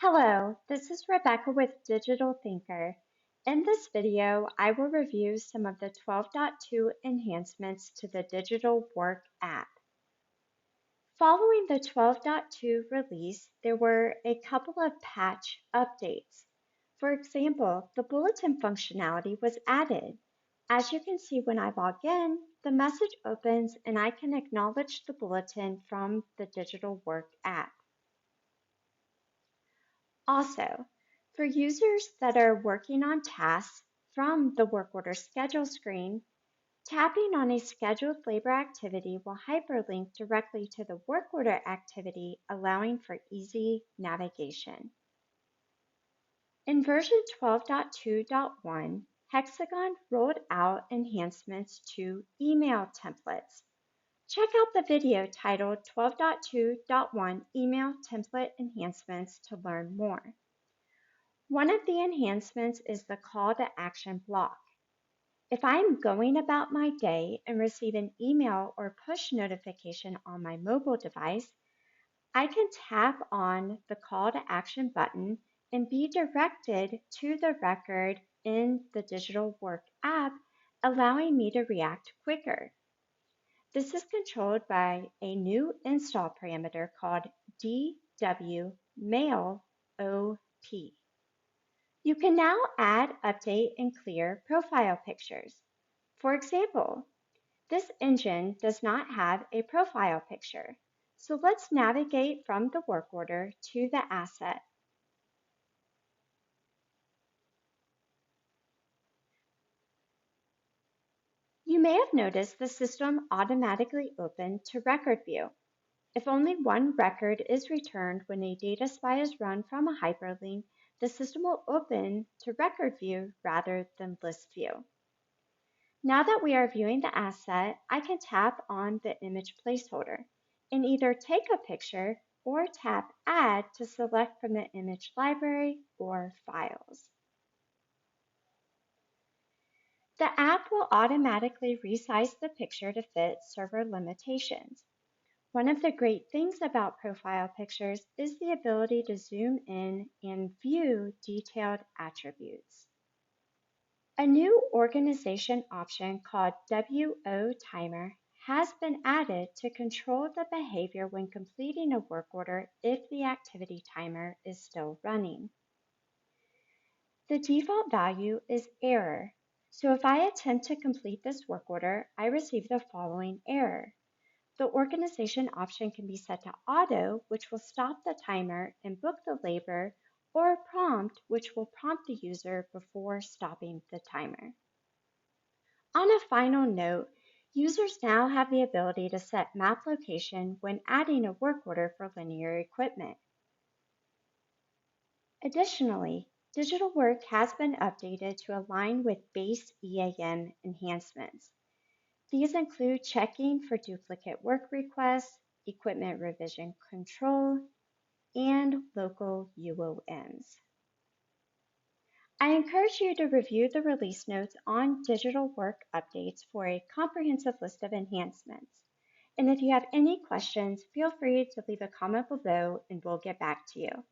Hello, this is Rebecca with Digital Thinker. In this video, I will review some of the 12.2 enhancements to the Digital Work app. Following the 12.2 release, there were a couple of patch updates. For example, the bulletin functionality was added. As you can see when I log in, the message opens and I can acknowledge the bulletin from the Digital Work app. Also, for users that are working on tasks from the work order schedule screen, tapping on a scheduled labor activity will hyperlink directly to the work order activity, allowing for easy navigation. In version 12.2.1, Hexagon rolled out enhancements to email templates. Check out the video titled 12.2.1 Email Template Enhancements to learn more. One of the enhancements is the call to action block. If I'm going about my day and receive an email or push notification on my mobile device, I can tap on the call to action button and be directed to the record in the Digital Work app, allowing me to react quicker. This is controlled by a new install parameter called DW Mail OP. You can now add, update, and clear profile pictures. For example, this engine does not have a profile picture, so let's navigate from the work order to the asset. You may have noticed the system automatically opened to record view. If only one record is returned when a data spy is run from a hyperlink, the system will open to record view rather than list view. Now that we are viewing the asset, I can tap on the image placeholder and either take a picture or tap Add to select from the image library or files. The app will automatically resize the picture to fit server limitations. One of the great things about profile pictures is the ability to zoom in and view detailed attributes. A new organization option called WO Timer has been added to control the behavior when completing a work order if the activity timer is still running. The default value is error, so if I attempt to complete this work order, I receive the following error. The organization option can be set to auto, which will stop the timer and book the labor, or prompt, which will prompt the user before stopping the timer. On a final note, users now have the ability to set map location when adding a work order for linear equipment. Additionally, Digital Work has been updated to align with base EAM enhancements. These include checking for duplicate work requests, equipment revision control, and local UOMs. I encourage you to review the release notes on Digital Work updates for a comprehensive list of enhancements. And if you have any questions, feel free to leave a comment below and we'll get back to you.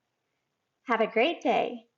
Have a great day.